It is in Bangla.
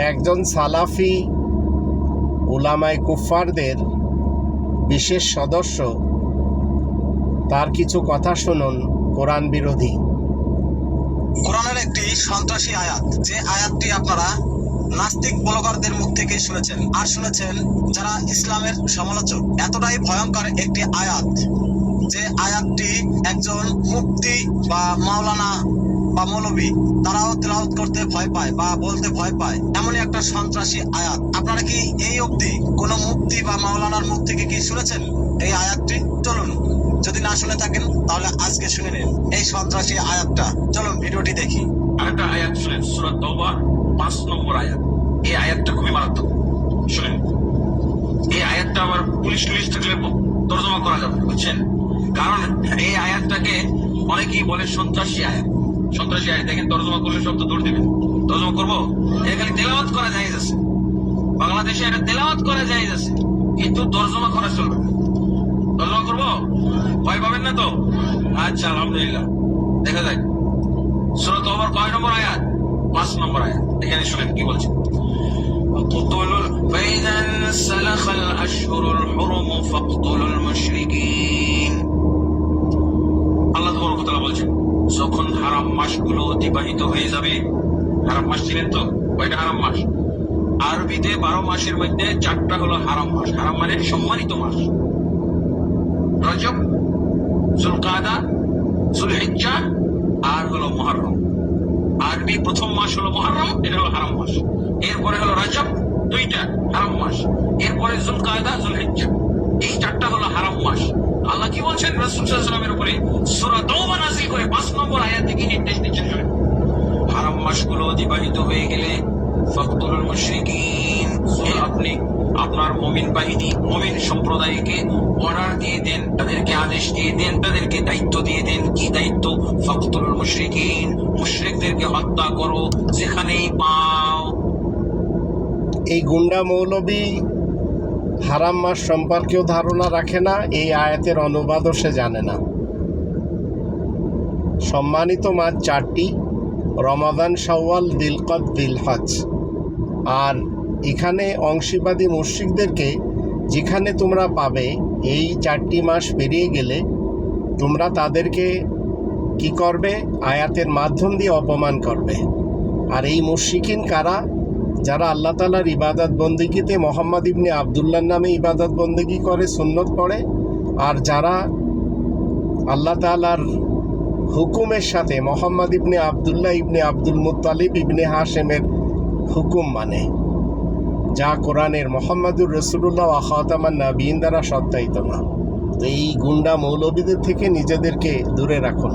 একজন সালাফি উলামায়ে কুফফারদের বিশেষ সদস্য, তার কিছু কথা শুনুন কোরআন বিরোধী। কোরআনের একটি সন্ত্রাসী আয়াত, যে আয়াতটি আপনারা নাস্তিক ব্লগারদের মুখ থেকে শুনেছেন, আর শুনেছেন যারা ইসলামের সমালোচক। এতটাই ভয়ঙ্কর একটি আয়াত যে আয়াতটি একজন মুফতি বা মাওলানা বা মৌলবী তারাও তেলাওয়াত করতে ভয় পায় বা বলতে ভয় পায়, এমনই একটা সন্ত্রাসী আয়াত। আপনারা কি এই অবধি কোনো মুফতি বা মাওলানার মুখ থেকে কি শুনেছেন এই আয়াতটি? চলুন, যদি না শুনে থাকেন তাহলে আজকে শুনে নিন এই সন্ত্রাসী আয়াতটা। চলুন ভিডিওটি দেখি। আরেকটা আয়াত শুনেন, সূরা তাওবা 5 নম্বর আয়াত। এই আয়াতটা খুবই মারাত্মক, শুনেন। এই আয়াতটা আবার পুলিশ থাকলে তর্জমা করা যাবে, বুঝছেন? কারণ এই আয়াতটাকে অনেকেই বলে সন্ত্রাসী আয়াত। সন্ত্রাসী আয়াত দেখেন, তর্জমা করলে সব তো দৌড় দিবেন। তর্জমা করবো, এটা খালি তেলাওয়াত করা জায়েজ আছে। বাংলাদেশে এটা তেলাওয়াত করা জায়েজ আছে, কিন্তু তর্জমা করা চলবে না। তর্জমা করবো, ভয় পাবেন না তো? আচ্ছা, আলহামদুলিল্লাহ। দেখা যাক সূরা তাওবার কয় নম্বর আয়াত? 5 নম্বর আয়াত। এখানে শুনেন কি বলছে। فإذا انسلخ الأشهر الحرم فاقتلوا المشركين। আল্লাহ তাবারক ওয়া তাআলা বলছেন, যখন হারাম মাসগুলো অতিবাহিত হয়ে যাবে। হারাম মাস ছিলেন তো, কয়টা হারাম মাস? আরবিতে 12 মাসের মধ্যে 4টা হলো হারাম মাস। হারাম মানে সম্মানিত মাস। রজব, যুলকাদা, যুলহিজ্জা আর হলো মুহররম। আরবি প্রথম মাস হলো মুহররম, এটা হলো হারাম মাস। এরপরে হলো রজব, 2টা হারাম মাস। এরপরে যুলকাদা, যুলহিজ্জা, এই 4টা হলো হারাম মাস। আল্লাহ কি বলছেন রাসূল সাল্লাল্লাহু আলাইহি ওয়াসাল্লামের উপরে? সূরা তাওবা নাযিল করে 5 নম্বর আয়াতে কি নির্দেশ দিচ্ছেন শুনেন। হারাম মাসগুলো অতিবাহিত হয়ে গেলে ফাকতুলুল মুশরিকিন, আপনি আপনার মুমিন বাহিনী, মুমিন সম্প্রদায়কে অর্ডার দিয়ে দেন, তাদেরকে আদেশ দিয়ে দেন, তাদেরকে দায়িত্ব দিয়ে দেন। কি দায়িত্ব? ফাকতুলুল মুশরিকিন, মুশরিকদেরকে হত্যা করো যেখানেই পাও। এই গুন্ডা মৌলবী হারাম মাস সম্পর্কেও ধারণা রাখে না, এই আয়াতের অনুবাদও সে জানে না। সম্মানিত মাস 4টি, রমাদান, শাওয়াল, দিলকদ, দিলহজ। আর এখানে অংশীবাদী মুশরিকদেরকে যেখানে তোমরা পাবে, এই 4টি মাস পেরিয়ে গেলে তোমরা তাদেরকে কি করবে? আয়াতের মাধ্যম দিয়ে অপমান করবে। আর এই মুশরিকিন কারা? যারা আল্লাহ তাআলার ইবাদত বন্দেগীতে মোহাম্মদ ইবনে আবদুল্লাহর নামে ইবাদত বন্দেগী করে, সুন্নত পড়ে, আর যারা আল্লাহ তাআলার হুকুমের সাথে মোহাম্মদ ইবনে আবদুল্লাহ ইবনে আব্দুল মুত্তালিব ইবনে হাশেমের হুকুম মানে, যা কোরআনের মোহাম্মদুর রাসূলুল্লাহ ওয়া খাতামান নাবিয়্যিন দ্বারা সত্যায়িত না। তো এই গুন্ডা মৌলবীদের থেকে নিজেদেরকে দূরে রাখুন।